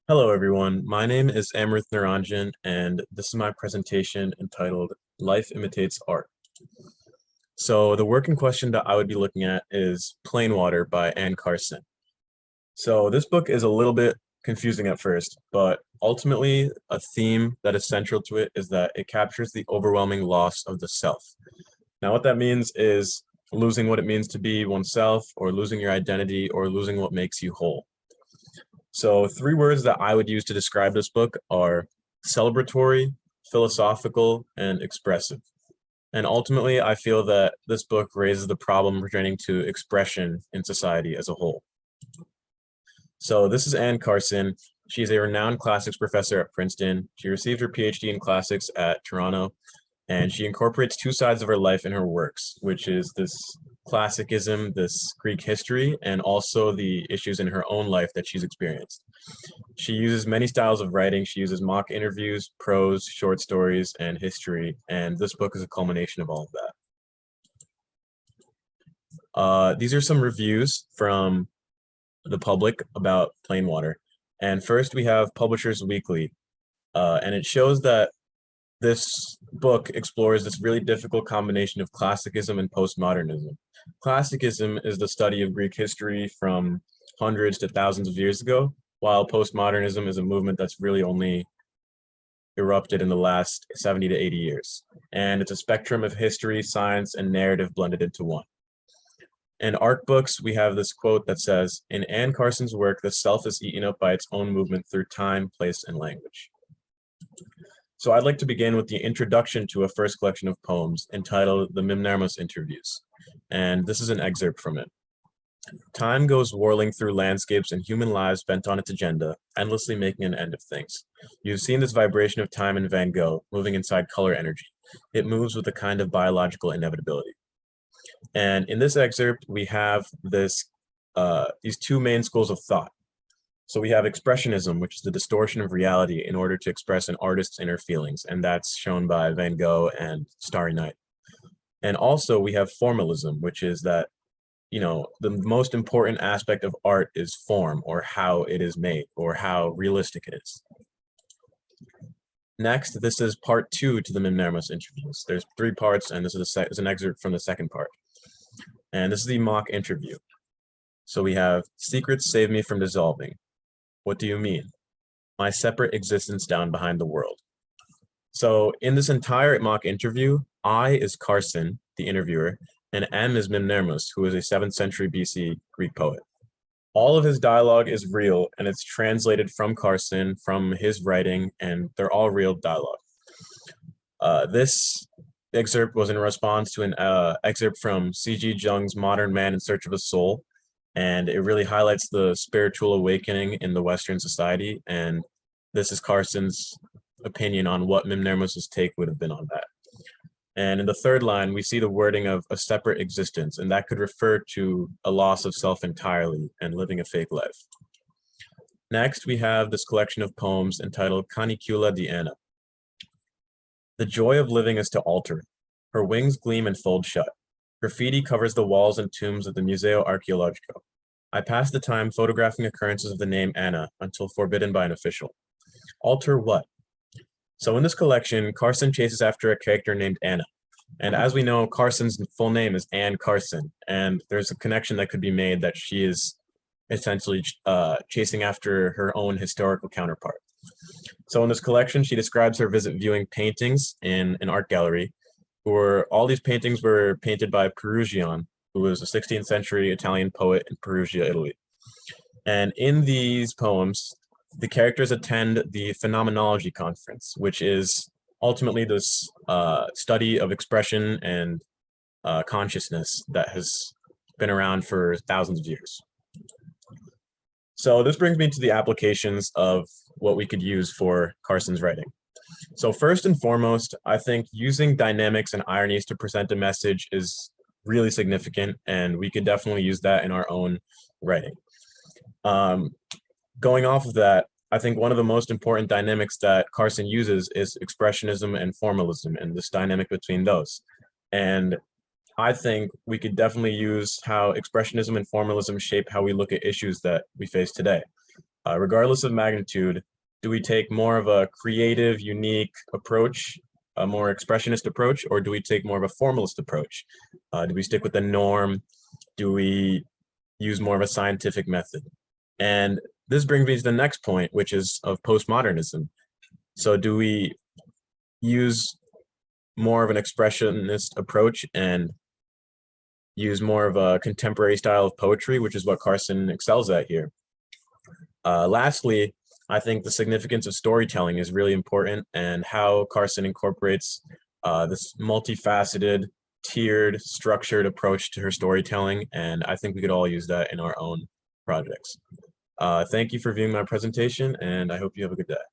Hello, everyone. My name is Amrith Naranjan, and this is my presentation entitled Life Imitates Art. So the working question that I would be looking at is Plainwater by Carson. So this book is a little bit confusing at first, but ultimately a theme that is central to it is that it captures the overwhelming loss of the self. Now, what that means is losing what it means to be oneself, or losing your identity, or losing what makes you whole. So, three words that I would use to describe this book are celebratory, philosophical, and expressive. And ultimately, I feel that this book raises the problem pertaining to expression in society as a whole. So, this is Anne Carson. She's a renowned classics professor at Princeton. She received her PhD in classics at Toronto, and she incorporates two sides of her life in her works, which is this classicism, this Greek history, and also the issues in her own life that she's experienced. She uses many styles of writing. She uses mock interviews, prose, short stories, and history, and this book is a culmination of all of that. These are some reviews from the public about Plainwater. And first we have Publishers Weekly, and it shows that this book explores this really difficult combination of classicism and postmodernism. Classicism is the study of Greek history from hundreds to thousands of years ago, while postmodernism is a movement that's really only erupted in the last 70 to 80 years. And it's a spectrum of history, science, and narrative blended into one. In art books, we have this quote that says, "In Anne Carson's work, the self is eaten up by its own movement through time, place, and language." So I'd like to begin with the introduction to a first collection of poems entitled The Mimnermus Interviews, and this is an excerpt from it. Time goes whirling through landscapes and human lives bent on its agenda, endlessly making an end of things. You've seen this vibration of time in Van Gogh, moving inside color energy. It moves with a kind of biological inevitability. And in this excerpt, we have these two main schools of thought. So we have expressionism, which is the distortion of reality in order to express an artist's inner feelings, and that's shown by Van Gogh and Starry Night. And also we have formalism, which is that, the most important aspect of art is form, or how it is made, or how realistic it is. Next, this is part two to the Mimnermus interviews. There's three parts, and this is an excerpt from the second part. And this is the mock interview. So we have, "Secrets save me from dissolving. What do you mean?" "My separate existence down behind the world." So in this entire mock interview, I is Carson, the interviewer, and M is Mimnermus, who is a 7th century BC Greek poet. All of his dialogue is real, and it's translated from Carson, from his writing, and they're all real dialogue. This excerpt was in response to an excerpt from C.G. Jung's Modern Man in Search of a Soul, and it really highlights the spiritual awakening in the Western society, and this is Carson's opinion on what Mimnermus's take would have been on that. And in the third line, we see the wording of a separate existence, and that could refer to a loss of self entirely and living a fake life. Next, we have this collection of poems entitled Canicula di Anna. "The joy of living is to alter. Her wings gleam and fold shut. Graffiti covers the walls and tombs of the Museo Archeologico. I pass the time photographing occurrences of the name Anna until forbidden by an official. Alter what?" So in this collection, Carson chases after a character named Anna. And as we know, Carson's full name is Anne Carson, and there's a connection that could be made that she is essentially chasing after her own historical counterpart. So in this collection, she describes her visit viewing paintings in an art gallery, all these paintings were painted by Perugian, who was a 16th century Italian poet in Perugia, Italy. And in these poems, the characters attend the Phenomenology Conference, which is ultimately this study of expression and consciousness that has been around for thousands of years. So this brings me to the applications of what we could use for Carson's writing. So first and foremost, I think using dynamics and ironies to present a message is really significant, and we could definitely use that in our own writing. Going off of that, I think one of the most important dynamics that Carson uses is expressionism and formalism and this dynamic between those. And I think we could definitely use how expressionism and formalism shape how we look at issues that we face today. Regardless of magnitude, do we take more of a creative, unique approach, a more expressionist approach, or do we take more of a formalist approach? Do we stick with the norm? Do we use more of a scientific method? And this brings me to the next point, which is of postmodernism. So do we use more of an expressionist approach and use more of a contemporary style of poetry, which is what Carson excels at here? Lastly, I think the significance of storytelling is really important, and how Carson incorporates this multifaceted, tiered, structured approach to her storytelling, and I think we could all use that in our own projects. Thank you for viewing my presentation, and I hope you have a good day.